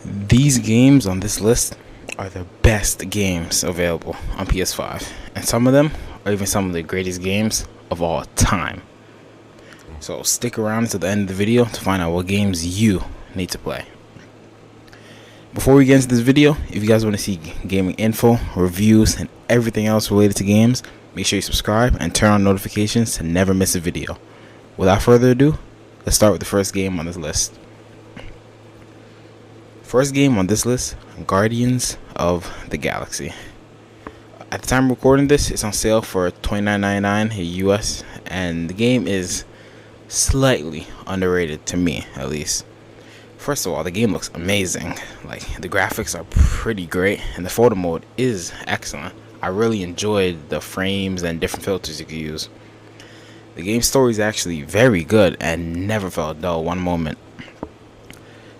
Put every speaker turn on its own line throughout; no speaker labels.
These games on this list are the best games available on PS5, and some of them are even some of the greatest games of all time. So stick around to the end of the video to find out what games you need to play. Before we get into this video, if you guys want to see gaming info, reviews, and everything else related to games, make sure you subscribe and turn on notifications to never miss a video. Without further ado, let's start with the first game on this list. First game on this list, Guardians of the Galaxy. At the time of recording this, it's on sale for $29.99 in US, and the game is slightly underrated to me, at least. First of all, the game looks amazing. Like, the graphics are pretty great, and the photo mode is excellent. I really enjoyed the frames and different filters you can use. The game's story is actually very good and never felt dull one moment.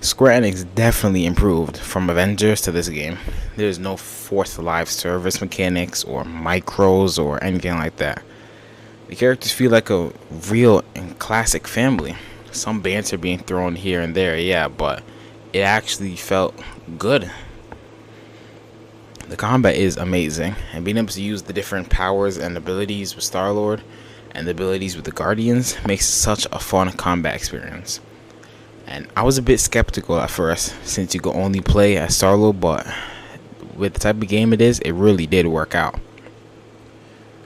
Square Enix definitely improved from Avengers to this game. There's no forced live service mechanics or micros or anything like that. The characters feel like a real and classic family. Some banter being thrown here and there, yeah, but it actually felt good. The combat is amazing, and being able to use the different powers and abilities with Star-Lord and the abilities with the Guardians makes such a fun combat experience. And I was a bit skeptical at first, since you could only play as Star-Lord, but with the type of game it is, it really did work out.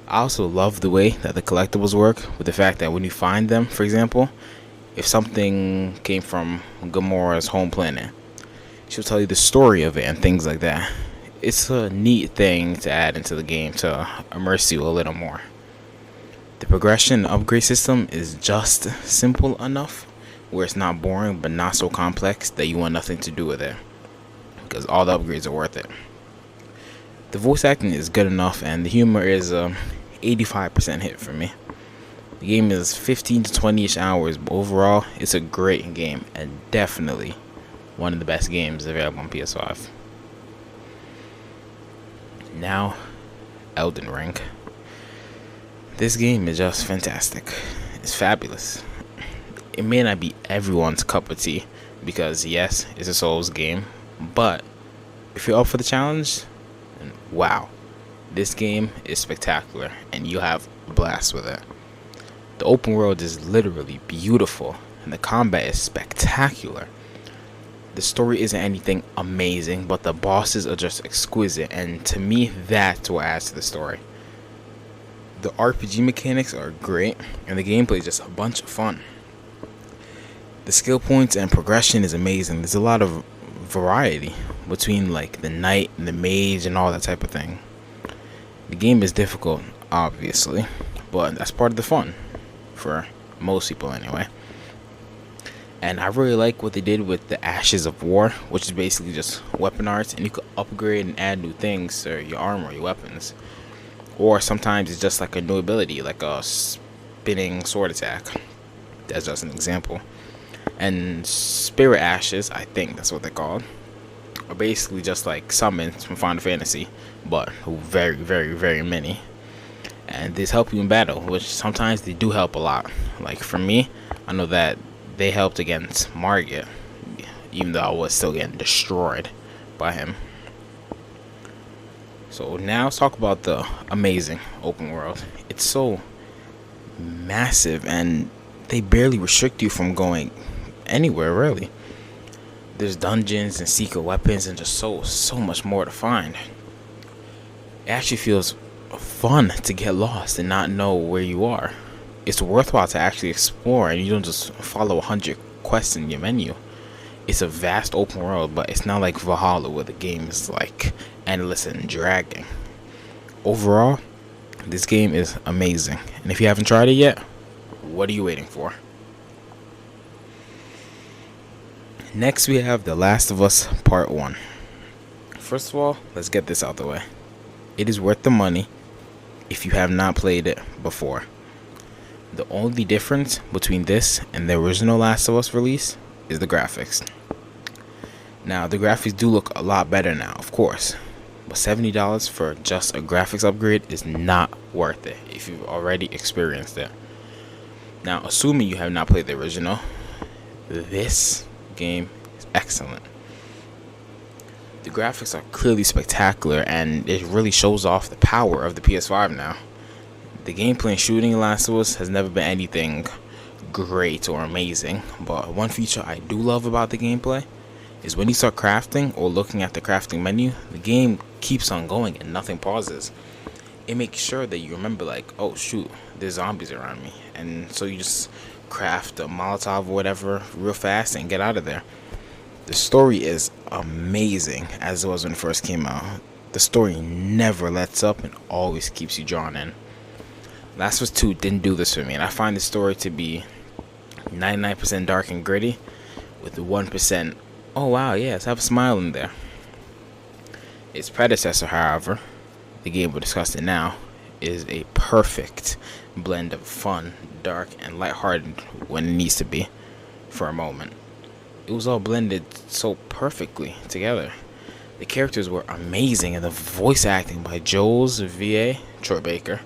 I also love the way that the collectibles work, with the fact that when you find them, for example, if something came from Gamora's home planet, she'll tell you the story of it and things like that. It's a neat thing to add into the game to immerse you a little more. The progression upgrade system is just simple enough where it's not boring but not so complex that you want nothing to do with it, because all the upgrades are worth it. The voice acting is good enough, and the humor is 85% hit for me. The game is 15 to 20ish hours, but overall it's a great game and definitely one of the best games available on PS5. Now, Elden Ring. This game is just fantastic. It's fabulous. It may not be everyone's cup of tea, because yes, it's a Souls game, but if you're up for the challenge, wow, this game is spectacular and you'll have a blast with it. The open world is literally beautiful, and the combat is spectacular. The story isn't anything amazing, but the bosses are just exquisite, and to me, that's what adds to the story. The RPG mechanics are great, and the gameplay is just a bunch of fun. The skill points and progression is amazing. There's a lot of variety between like the knight and the mage and all that type of thing. The game is difficult, obviously, but that's part of the fun, for most people anyway. And I really like what they did with the Ashes of War, which is basically just weapon arts, and you could upgrade and add new things to your armor, your weapons. Or sometimes it's just like a new ability, like a spinning sword attack. That's just an example. And Spirit Ashes, I think that's what they're called, are basically just like summons from Final Fantasy, but very, very, very many. And these help you in battle, which sometimes they do help a lot. Like for me, I know that they helped against Margit, even though I was still getting destroyed by him. So now let's talk about the amazing open world. It's so massive, and they barely restrict you from going anywhere, really. There's dungeons and secret weapons and just so much more to find. It actually feels fun to get lost and not know where you are. It's worthwhile to actually explore, and you don't just follow 100 quests in your menu. It's a vast open world, but it's not like Valhalla where the game is like endless and dragging. Overall, this game is amazing, and if you haven't tried it yet, what are you waiting for? Next we have The Last of Us Part 1. First of all, let's get this out the way. It is worth the money if you have not played it before. The only difference between this and the original Last of Us release is the graphics. Now, the graphics do look a lot better now, of course, but $70 for just a graphics upgrade is not worth it if you've already experienced it. Now, assuming you have not played the original, this game is excellent. The graphics are clearly spectacular, and it really shows off the power of the PS5 now. The gameplay and shooting in Last of Us has never been anything great or amazing, but one feature I do love about the gameplay is when you start crafting or looking at the crafting menu, the game keeps on going and nothing pauses. It makes sure that you remember, like, oh shoot, there's zombies around me, and so you just craft a Molotov or whatever real fast and get out of there. The story is amazing as it was when it first came out. The story never lets up and always keeps you drawn in. Last of Us 2 didn't do this for me, and I find the story to be 99% dark and gritty with 1%, oh wow, yes, have a smile in there. Its predecessor, however, the game we're discussing now, is a perfect blend of fun, dark, and lighthearted when it needs to be for a moment. It was all blended so perfectly together. The characters were amazing, and the voice acting by Joel's VA, Troy Baker,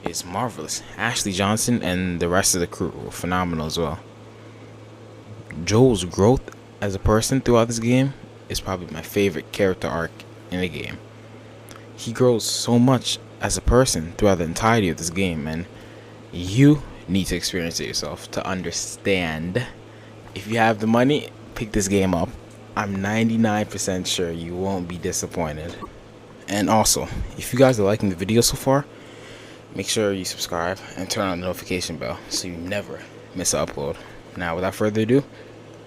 is marvelous. Ashley Johnson and the rest of the crew were phenomenal as well. Joel's growth as a person throughout this game is probably my favorite character arc in the game. He grows so much as a person throughout the entirety of this game, and you need to experience it yourself to understand. If you have the money, pick this game up. I'm 99% sure you won't be disappointed. And also, if you guys are liking the video so far, make sure you subscribe and turn on the notification bell so you never miss an upload. Now, without further ado,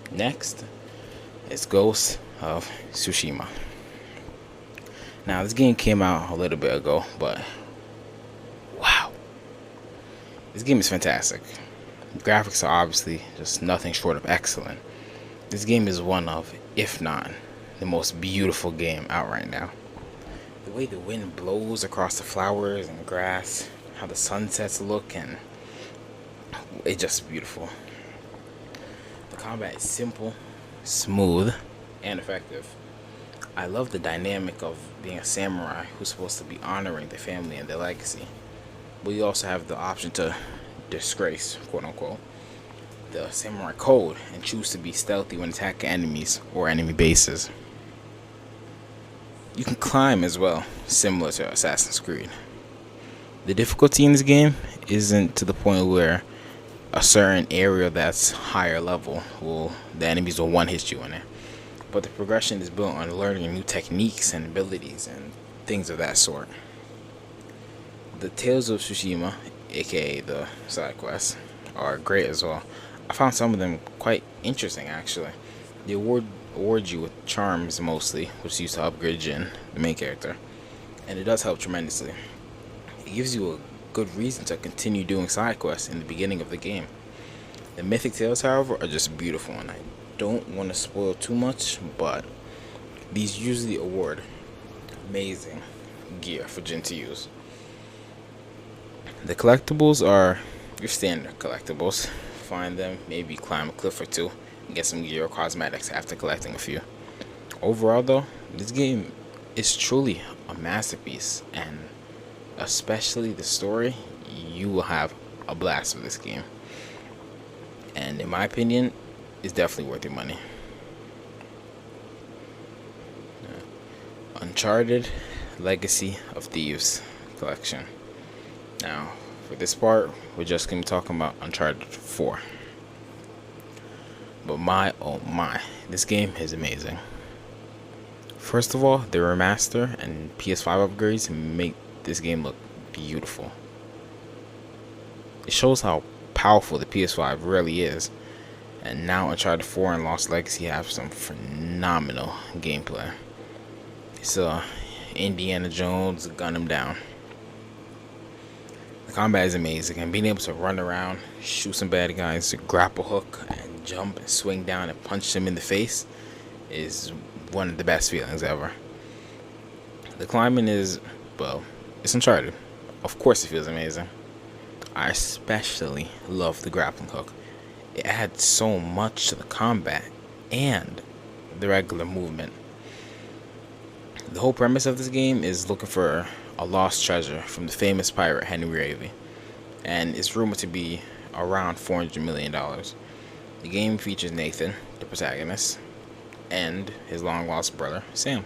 next is Ghost of Tsushima. Now, this game came out a little bit ago, but wow, this game is fantastic. The graphics are obviously just nothing short of excellent. This game is one of, if not, the most beautiful game out right now. The way the wind blows across the flowers and grass, how the sunsets look, and it's just beautiful. The combat is simple, smooth, and effective. I love the dynamic of being a samurai who's supposed to be honoring their family and their legacy, but you also have the option to disgrace, quote unquote, the samurai code and choose to be stealthy when attacking enemies or enemy bases. You can climb as well, similar to Assassin's Creed. The difficulty in this game isn't to the point where a certain area that's higher level the enemies will one-hit you in it, but the progression is built on learning new techniques and abilities and things of that sort. The Tales of Tsushima, aka the side quests, are great as well. I found some of them quite interesting actually. They award you with charms mostly, which is used to upgrade Jin, the main character, and it does help tremendously. It gives you a good reason to continue doing side quests in the beginning of the game. The mythic tales, however, are just beautiful, and I don't want to spoil too much, but these usually award amazing gear for Jin to use. The collectibles are your standard collectibles. Find them, maybe climb a cliff or two, and get some gear or cosmetics after collecting a few. Overall though, this game is truly a masterpiece, and especially the story, you will have a blast with this game. And in my opinion, it's definitely worth your money. Uncharted Legacy of Thieves collection. Now, for this part, we're just going to be talking about Uncharted 4. But my, oh my, this game is amazing. First of all, the remaster and PS5 upgrades make this game look beautiful. It shows how powerful the PS5 really is. And now Uncharted 4 and Lost Legacy have some phenomenal gameplay. It's Indiana Jones, gun him down. The combat is amazing, and being able to run around, shoot some bad guys, grapple hook, and jump and swing down and punch them in the face is one of the best feelings ever. The climbing is, well, it's Uncharted. Of course it feels amazing. I especially love the grappling hook. It adds so much to the combat and the regular movement. The whole premise of this game is looking for a lost treasure from the famous pirate Henry Ravy, and it's rumored to be around $400 million. The game features Nathan, the protagonist, and his long lost brother Sam.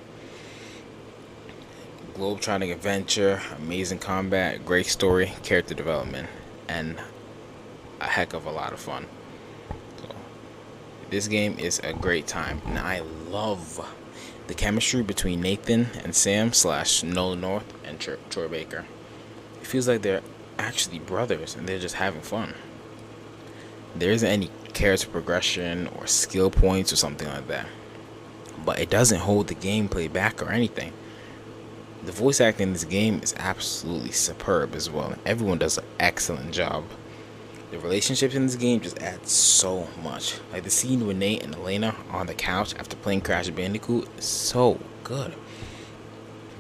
globe-trotting adventure, amazing combat, great story, character development, and a heck of a lot of fun. So this game is a great time, and I love the chemistry between Nathan and Sam slash Nolan North and Troy Baker. It feels like they're actually brothers and they're just having fun. There isn't any character progression or skill points or something like that, but it doesn't hold the gameplay back or anything. The voice acting in this game is absolutely superb as well. Everyone does an excellent job. The relationships in this game just add so much. Like the scene with Nate and Elena on the couch after playing Crash Bandicoot is so good.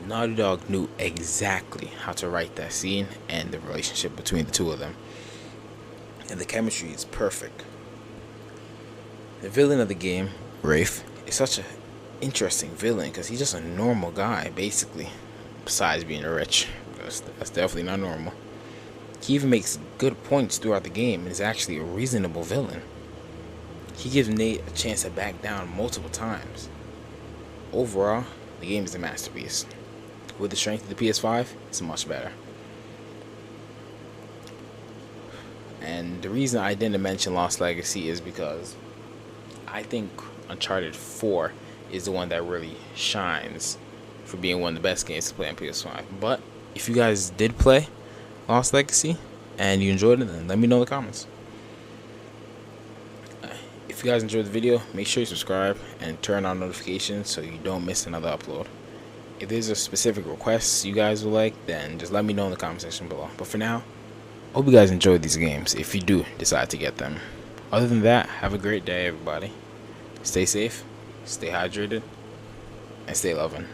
Naughty Dog knew exactly how to write that scene and the relationship between the two of them. And the chemistry is perfect. The villain of the game, Rafe, is such an interesting villain because he's just a normal guy, basically. Besides being rich. That's definitely not normal. He even makes good points throughout the game and is actually a reasonable villain. He gives Nate a chance to back down multiple times. Overall, the game is a masterpiece. With the strength of the PS5, it's much better. And the reason I didn't mention Lost Legacy is because I think Uncharted 4 is the one that really shines for being one of the best games to play on PS5. But if you guys did play Lost Legacy and you enjoyed it, then let me know in the comments. If you guys enjoyed the video, make sure you subscribe and turn on notifications so you don't miss another upload. If there's a specific request you guys would like, then just let me know in the comment section below. But for now, hope you guys enjoyed these games if you do decide to get them. Other than that, have a great day, everybody. Stay safe, stay hydrated, and stay loving.